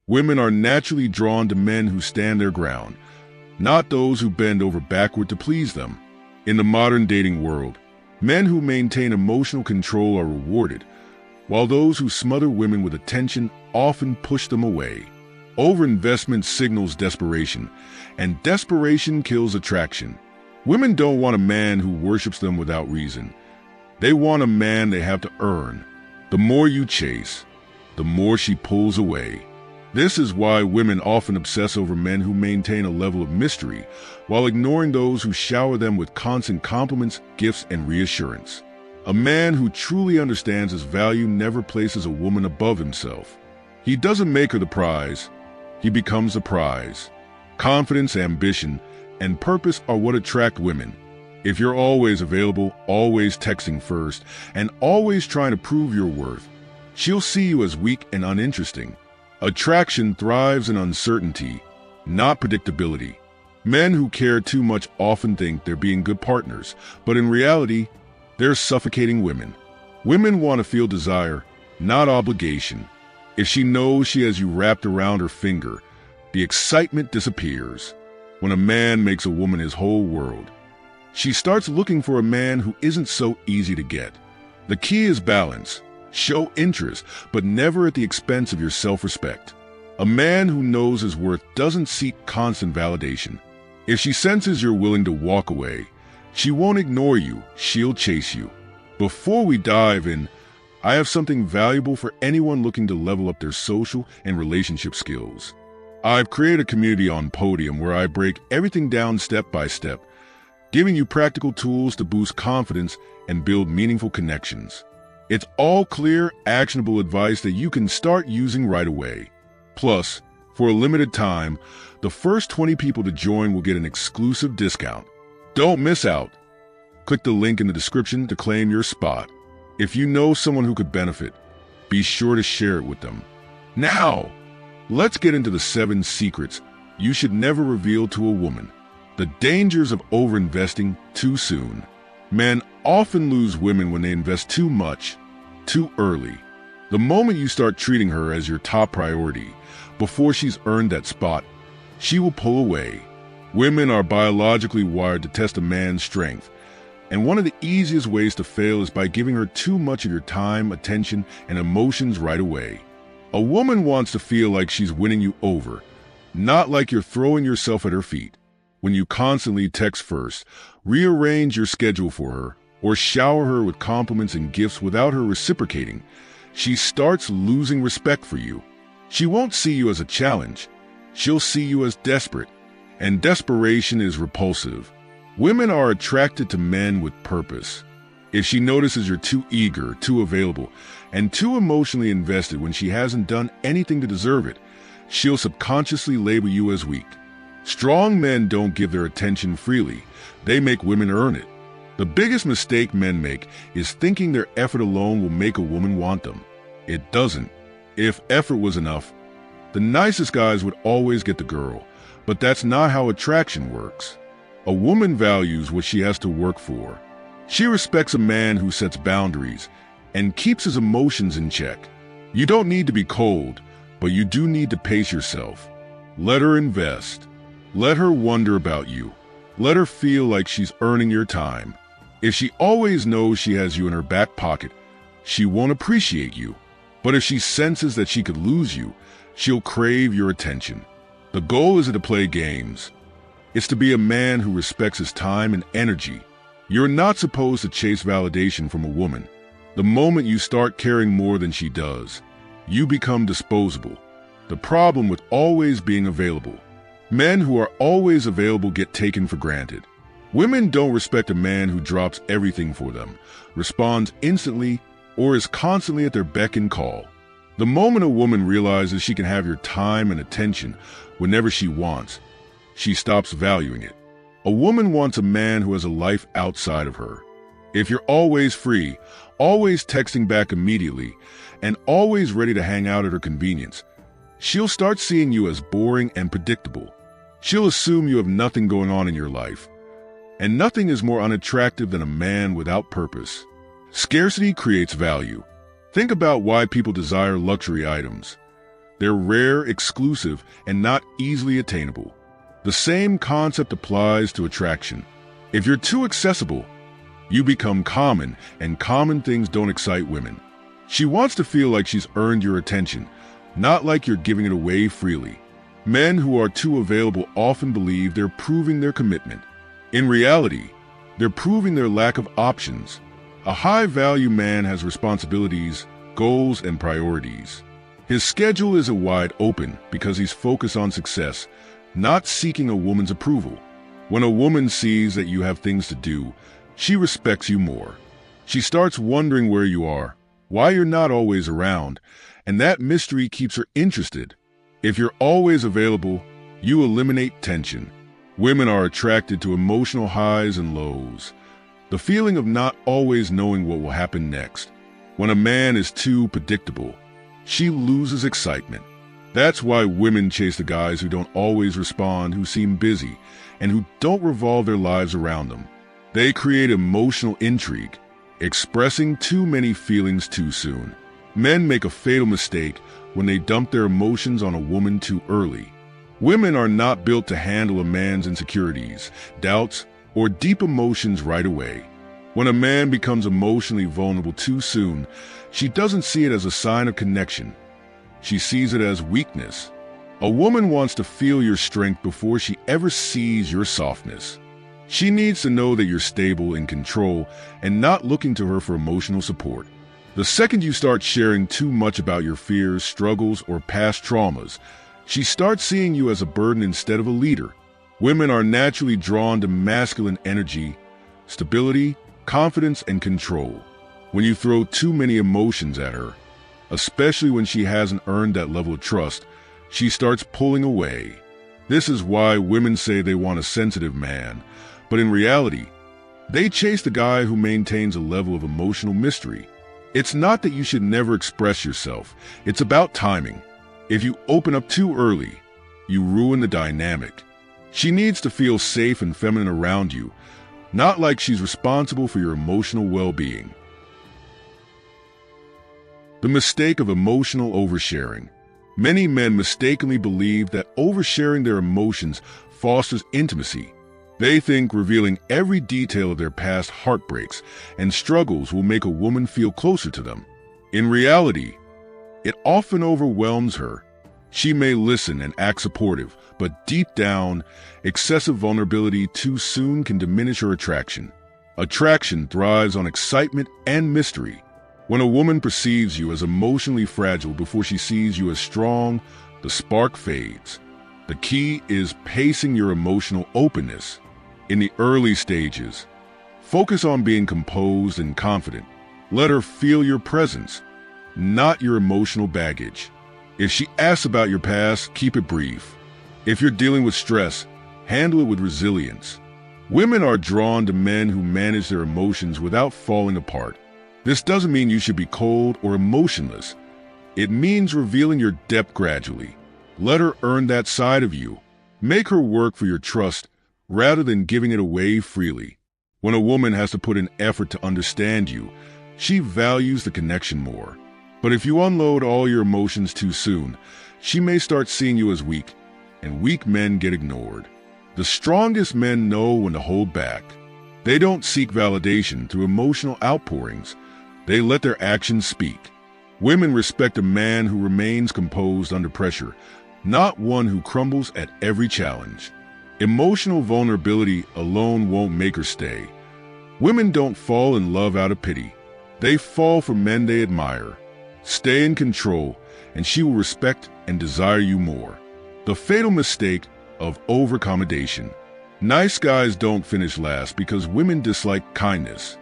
Women are naturally drawn to men who stand their ground, not those who bend over backward to please them. In the modern dating world, men who maintain emotional control are rewarded, while those who smother women with attention often push them away. Overinvestment signals desperation, and desperation kills attraction. Women don't want a man who worships them without reason. They want a man they have to earn. The more you chase, the more she pulls away. This is why women often obsess over men who maintain a level of mystery, while ignoring those who shower them with constant compliments, gifts, and reassurance. A man who truly understands his value never places a woman above himself. He doesn't make her the prize, he becomes the prize. Confidence, ambition, and purpose are what attract women. If you're always available, always texting first, and always trying to prove your worth, she'll see you as weak and uninteresting. Attraction thrives in uncertainty, not predictability. Men who care too much often think they're being good partners, but in reality, they're suffocating women. Women want to feel desire, not obligation. If she knows she has you wrapped around her finger, the excitement disappears. When a man makes a woman his whole world, she starts looking for a man who isn't so easy to get. The key is balance. Show interest, but never at the expense of your self-respect. A man who knows his worth doesn't seek constant validation. If she senses you're willing to walk away, she won't ignore you, she'll chase you. Before we dive in, I have something valuable for anyone looking to level up their social and relationship skills. I've created a community on Podium where I break everything down step by step, giving you practical tools to boost confidence and build meaningful connections. It's all clear, actionable advice that you can start using right away. Plus, for a limited time, the first 20 people to join will get an exclusive discount. Don't miss out. Click the link in the description to claim your spot. If you know someone who could benefit, be sure to share it with them. Now, let's get into the 7 secrets you should never reveal to a woman. The dangers of overinvesting too soon. Men often lose women when they invest too much, too early. The moment you start treating her as your top priority, before she's earned that spot, she will pull away. Women are biologically wired to test a man's strength, and one of the easiest ways to fail is by giving her too much of your time, attention, and emotions right away. A woman wants to feel like she's winning you over, not like you're throwing yourself at her feet. When you constantly text first, rearrange your schedule for her, or shower her with compliments and gifts without her reciprocating, she starts losing respect for you. She won't see you as a challenge. She'll see you as desperate, and desperation is repulsive. Women are attracted to men with purpose. If she notices you're too eager, too available, and too emotionally invested when she hasn't done anything to deserve it, she'll subconsciously label you as weak. Strong men don't give their attention freely. They make women earn it. The biggest mistake men make is thinking their effort alone will make a woman want them. It doesn't. If effort was enough, the nicest guys would always get the girl. But that's not how attraction works. A woman values what she has to work for. She respects a man who sets boundaries and keeps his emotions in check. You don't need to be cold, but you do need to pace yourself. Let her invest. Let her wonder about you. Let her feel like she's earning your time. If she always knows she has you in her back pocket, she won't appreciate you. But if she senses that she could lose you, she'll crave your attention. The goal isn't to play games. It's to be a man who respects his time and energy. You're not supposed to chase validation from a woman. The moment you start caring more than she does, you become disposable. The problem with always being available. Men who are always available get taken for granted. Women don't respect a man who drops everything for them, responds instantly, or is constantly at their beck and call. The moment a woman realizes she can have your time and attention whenever she wants, she stops valuing it. A woman wants a man who has a life outside of her. If you're always free, always texting back immediately, and always ready to hang out at her convenience, she'll start seeing you as boring and predictable. She'll assume you have nothing going on in your life. And nothing is more unattractive than a man without purpose. Scarcity creates value. Think about why people desire luxury items. They're rare, exclusive, and not easily attainable. The same concept applies to attraction. If you're too accessible, you become common, and common things don't excite women. She wants to feel like she's earned your attention, not like you're giving it away freely. Men who are too available often believe they're proving their commitment. In reality, they're proving their lack of options. A high-value man has responsibilities, goals, and priorities. His schedule isn't wide open because he's focused on success, not seeking a woman's approval. When a woman sees that you have things to do, she respects you more. She starts wondering where you are, why you're not always around, and that mystery keeps her interested. If you're always available, you eliminate tension. Women are attracted to emotional highs and lows. The feeling of not always knowing what will happen next. When a man is too predictable, she loses excitement. That's why women chase the guys who don't always respond, who seem busy, and who don't revolve their lives around them. They create emotional intrigue, expressing too many feelings too soon. Men make a fatal mistake when they dump their emotions on a woman too early. Women are not built to handle a man's insecurities, doubts, or deep emotions right away. When a man becomes emotionally vulnerable too soon, she doesn't see it as a sign of connection. She sees it as weakness. A woman wants to feel your strength before she ever sees your softness. She needs to know that you're stable, in control, and not looking to her for emotional support. The second you start sharing too much about your fears, struggles, or past traumas, she starts seeing you as a burden instead of a leader. Women are naturally drawn to masculine energy, stability, confidence, and control. When you throw too many emotions at her, especially when she hasn't earned that level of trust, she starts pulling away. This is why women say they want a sensitive man, but in reality, they chase the guy who maintains a level of emotional mystery. It's not that you should never express yourself. It's about timing. If you open up too early, you ruin the dynamic. She needs to feel safe and feminine around you, not like she's responsible for your emotional well-being. The mistake of emotional oversharing. Many men mistakenly believe that oversharing their emotions fosters intimacy. They think revealing every detail of their past heartbreaks and struggles will make a woman feel closer to them. In reality, it often overwhelms her. She may listen and act supportive, but deep down, excessive vulnerability too soon can diminish her attraction. Attraction thrives on excitement and mystery. When a woman perceives you as emotionally fragile before she sees you as strong, the spark fades. The key is pacing your emotional openness. In the early stages, focus on being composed and confident. Let her feel your presence, not your emotional baggage. If she asks about your past, keep it brief. If you're dealing with stress, handle it with resilience. Women are drawn to men who manage their emotions without falling apart. This doesn't mean you should be cold or emotionless. It means revealing your depth gradually. Let her earn that side of you. Make her work for your trust rather than giving it away freely. When a woman has to put in effort to understand you, she values the connection more. But if you unload all your emotions too soon, she may start seeing you as weak, and weak men get ignored. The strongest men know when to hold back. They don't seek validation through emotional outpourings. They let their actions speak. Women respect a man who remains composed under pressure, not one who crumbles at every challenge. Emotional vulnerability alone won't make her stay. Women don't fall in love out of pity. They fall for men they admire. Stay in control, and she will respect and desire you more. The fatal mistake of overaccommodation. Nice guys don't finish last because women dislike kindness.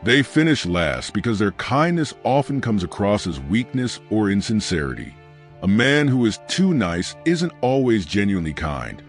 They finish last because their kindness often comes across as weakness or insincerity. A man who is too nice isn't always genuinely kind.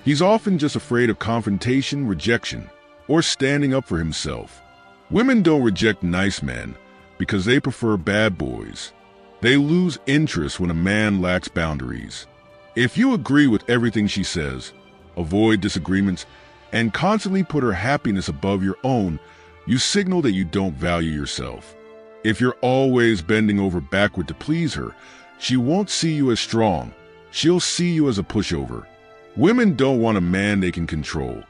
He's often just afraid of confrontation, rejection, or standing up for himself. Women don't reject nice men because they prefer bad boys. They lose interest when a man lacks boundaries. If you agree with everything she says, avoid disagreements, and constantly put her happiness above your own, you signal that you don't value yourself. If you're always bending over backward to please her, She won't see you as strong. She'll see you as a pushover. Women don't want a man they can control.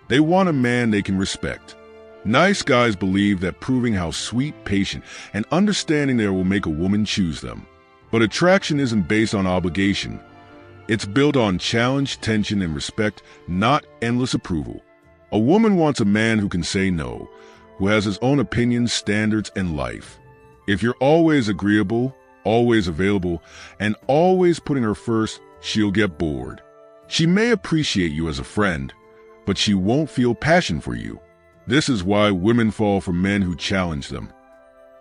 They want a man they can respect. Nice guys believe that proving how sweet, patient, and understanding they are will make a woman choose them. But attraction isn't based on obligation. It's built on challenge, tension, and respect, not endless approval. A woman wants a man who can say no, who has his own opinions, standards, and life. If you're always agreeable, always available, and always putting her first, she'll get bored. She may appreciate you as a friend, but she won't feel passion for you. This is why women fall for men who challenge them.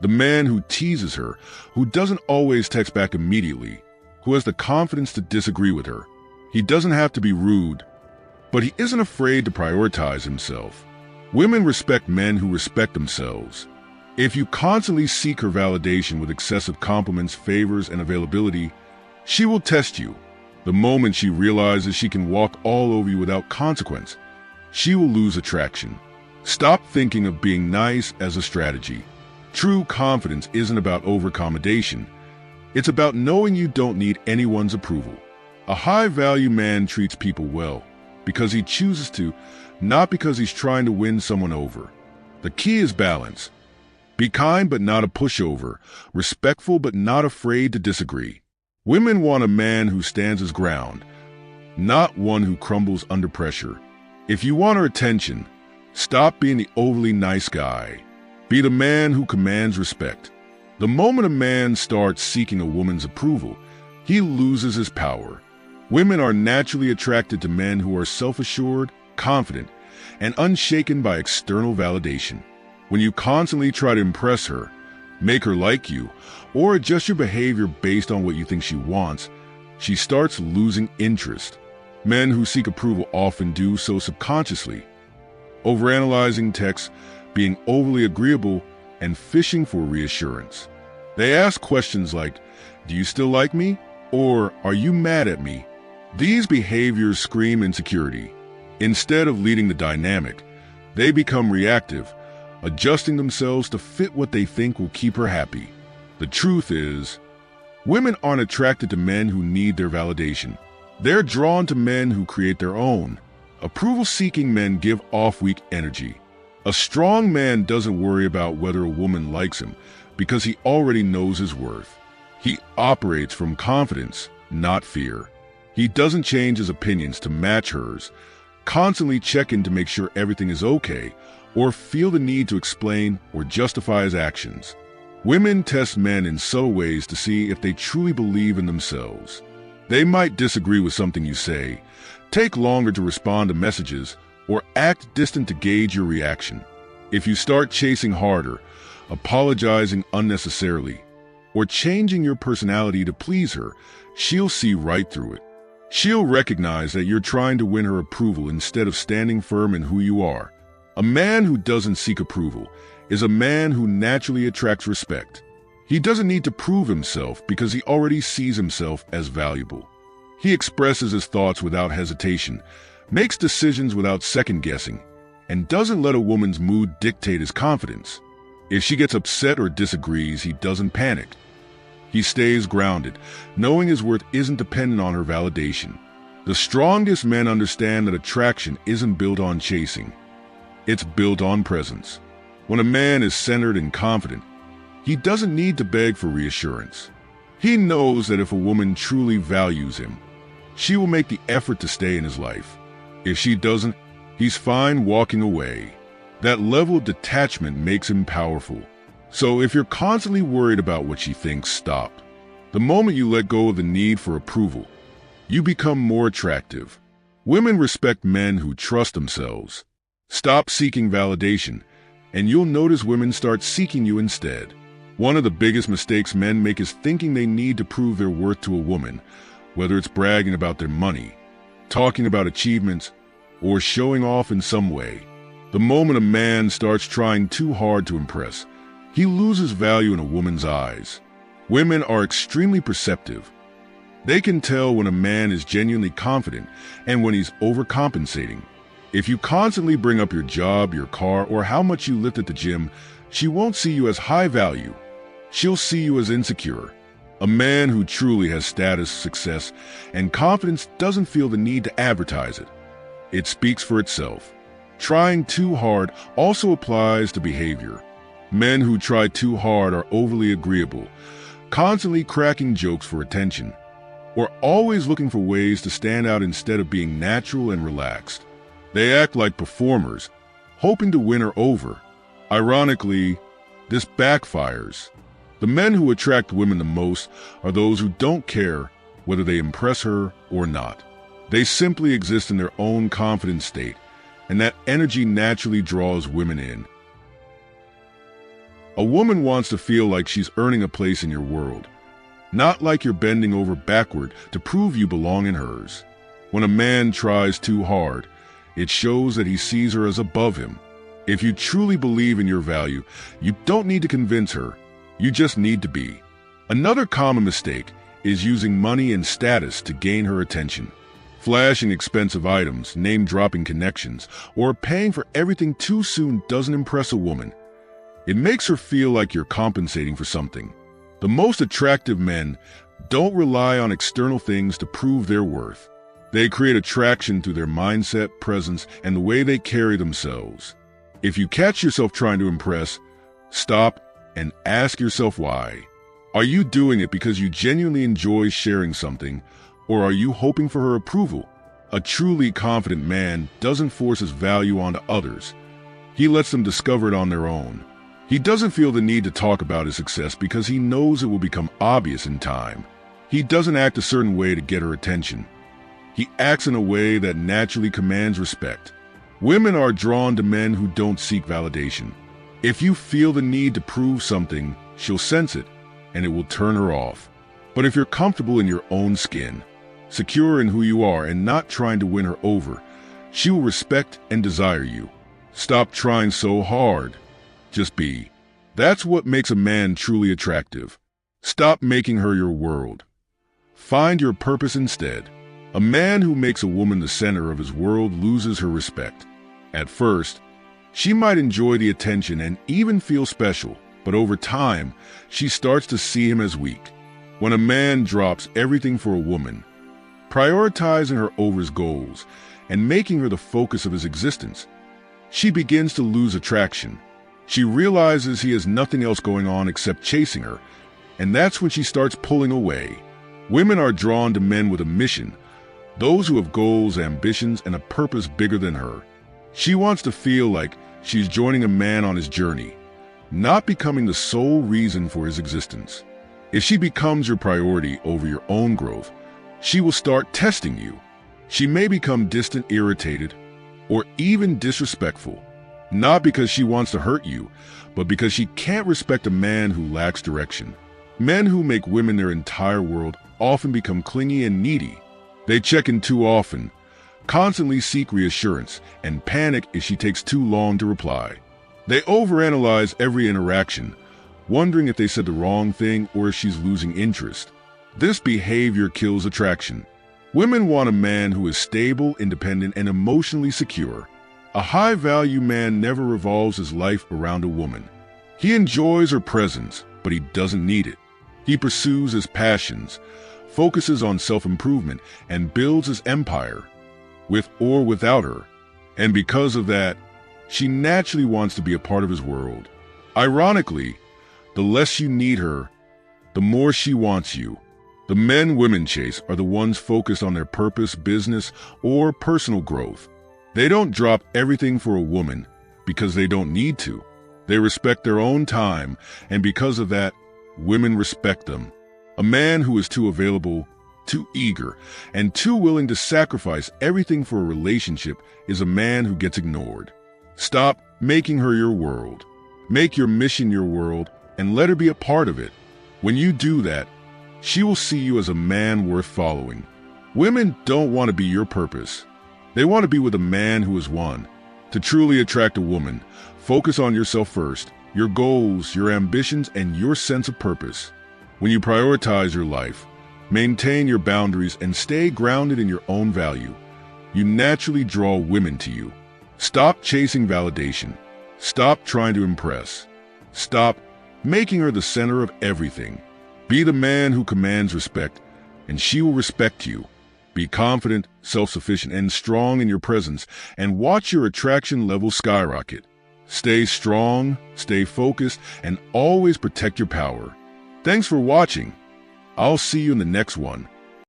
The man who teases her, who doesn't always text back immediately, who has the confidence to disagree with her. He doesn't have to be rude, but he isn't afraid to prioritize himself. Women respect men who respect themselves. If you constantly seek her validation with excessive compliments, favors, and availability, she will test you. The moment she realizes she can walk all over you without consequence, she will lose attraction. Stop thinking of being nice as a strategy. True confidence isn't about over-accommodation. It's about knowing you don't need anyone's approval. A high-value man treats people well because he chooses to, not because he's trying to win someone over. The key is balance. Be kind but not a pushover, respectful but not afraid to disagree. Women want a man who stands his ground, not one who crumbles under pressure. If you want her attention, stop being the overly nice guy. Be the man who commands respect. The moment a man starts seeking a woman's approval, he loses his power. Women are naturally attracted to men who are self-assured, confident, and unshaken by external validation. When you constantly try to impress her, make her like you, or adjust your behavior based on what you think she wants, she starts losing interest. Men who seek approval often do so subconsciously, overanalyzing texts, being overly agreeable, and fishing for reassurance. They ask questions like, "Do you still like me?" or "Are you mad at me?" These behaviors scream insecurity. Instead of leading the dynamic, they become reactive, adjusting themselves to fit what they think will keep her happy. The truth is, women aren't attracted to men who need their validation. They're drawn to men who create their own. Approval-seeking men give off weak energy. A strong man doesn't worry about whether a woman likes him because he already knows his worth. He operates from confidence, not fear. He doesn't change his opinions to match hers, constantly check in to make sure everything is okay, or feel the need to explain or justify his actions. Women test men in subtle ways to see if they truly believe in themselves. They might disagree with something you say, take longer to respond to messages, or act distant to gauge your reaction. If you start chasing harder, apologizing unnecessarily, or changing your personality to please her, she'll see right through it. She'll recognize that you're trying to win her approval instead of standing firm in who you are. A man who doesn't seek approval is a man who naturally attracts respect. He doesn't need to prove himself because he already sees himself as valuable. He expresses his thoughts without hesitation, makes decisions without second-guessing, and doesn't let a woman's mood dictate his confidence. If she gets upset or disagrees, he doesn't panic. He stays grounded, knowing his worth isn't dependent on her validation. The strongest men understand that attraction isn't built on chasing. It's built on presence. When a man is centered and confident, he doesn't need to beg for reassurance. He knows that if a woman truly values him, she will make the effort to stay in his life. If she doesn't, he's fine walking away. That level of detachment makes him powerful. So if you're constantly worried about what she thinks, stop. The moment you let go of the need for approval, you become more attractive. Women respect men who trust themselves. Stop seeking validation, and you'll notice women start seeking you instead. One of the biggest mistakes men make is thinking they need to prove their worth to a woman, whether it's bragging about their money, talking about achievements, or showing off in some way. The moment a man starts trying too hard to impress, he loses value in a woman's eyes. Women are extremely perceptive. They can tell when a man is genuinely confident and when he's overcompensating. If you constantly bring up your job, your car, or how much you lift at the gym, she won't see you as high value. She'll see you as insecure. A man who truly has status, success, and confidence doesn't feel the need to advertise it. It speaks for itself. Trying too hard also applies to behavior. Men who try too hard are overly agreeable, constantly cracking jokes for attention, or always looking for ways to stand out instead of being natural and relaxed. They act like performers, hoping to win her over. Ironically, this backfires. The men who attract women the most are those who don't care whether they impress her or not. They simply exist in their own confident state, and that energy naturally draws women in. A woman wants to feel like she's earning a place in your world, not like you're bending over backward to prove you belong in hers. When a man tries too hard, it shows that he sees her as above him. If you truly believe in your value, you don't need to convince her. You just need to be. Another common mistake is using money and status to gain her attention. Flashing expensive items, name-dropping connections, or paying for everything too soon doesn't impress a woman. It makes her feel like you're compensating for something. The most attractive men don't rely on external things to prove their worth. They create attraction through their mindset, presence, and the way they carry themselves. If you catch yourself trying to impress, stop and ask yourself why. Are you doing it because you genuinely enjoy sharing something, or are you hoping for her approval? A truly confident man doesn't force his value onto others. He lets them discover it on their own. He doesn't feel the need to talk about his success because he knows it will become obvious in time. He doesn't act a certain way to get her attention. He acts in a way that naturally commands respect. Women are drawn to men who don't seek validation. If you feel the need to prove something, she'll sense it, and it will turn her off. But if you're comfortable in your own skin, secure in who you are and not trying to win her over, she will respect and desire you. Stop trying so hard. Just be. That's what makes a man truly attractive. Stop making her your world. Find your purpose instead. A man who makes a woman the center of his world loses her respect. At first, she might enjoy the attention and even feel special, but over time, she starts to see him as weak. When a man drops everything for a woman, prioritizing her over his goals and making her the focus of his existence, she begins to lose attraction. She realizes he has nothing else going on except chasing her, and that's when she starts pulling away. Women are drawn to men with a mission, those who have goals, ambitions, and a purpose bigger than her. She wants to feel like she's joining a man on his journey, not becoming the sole reason for his existence. If she becomes your priority over your own growth, she will start testing you. She may become distant, irritated, or even disrespectful, not because she wants to hurt you, but because she can't respect a man who lacks direction. Men who make women their entire world often become clingy and needy. They check in too often, constantly seek reassurance, and panic if she takes too long to reply. They overanalyze every interaction, wondering if they said the wrong thing or if she's losing interest. This behavior kills attraction. Women want a man who is stable, independent, and emotionally secure. A high-value man never revolves his life around a woman. He enjoys her presence, but he doesn't need it. He pursues his passions, focuses on self-improvement, and builds his empire, with or without her. And because of that, she naturally wants to be a part of his world. Ironically, the less you need her, the more she wants you. The men women chase are the ones focused on their purpose, business, or personal growth. They don't drop everything for a woman because they don't need to. They respect their own time, and because of that, women respect them. A man who is too available, too eager, and too willing to sacrifice everything for a relationship is a man who gets ignored. Stop making her your world. Make your mission your world and let her be a part of it. When you do that, she will see you as a man worth following. Women don't want to be your purpose. They want to be with a man who is one. To truly attract a woman, focus on yourself first, your goals, your ambitions, and your sense of purpose. When you prioritize your life, maintain your boundaries, and stay grounded in your own value, you naturally draw women to you. Stop chasing validation. Stop trying to impress. Stop making her the center of everything. Be the man who commands respect, and she will respect you. Be confident, self-sufficient, and strong in your presence, and watch your attraction level skyrocket. Stay strong, stay focused, and always protect your power. Thanks for watching. I'll see you in the next one.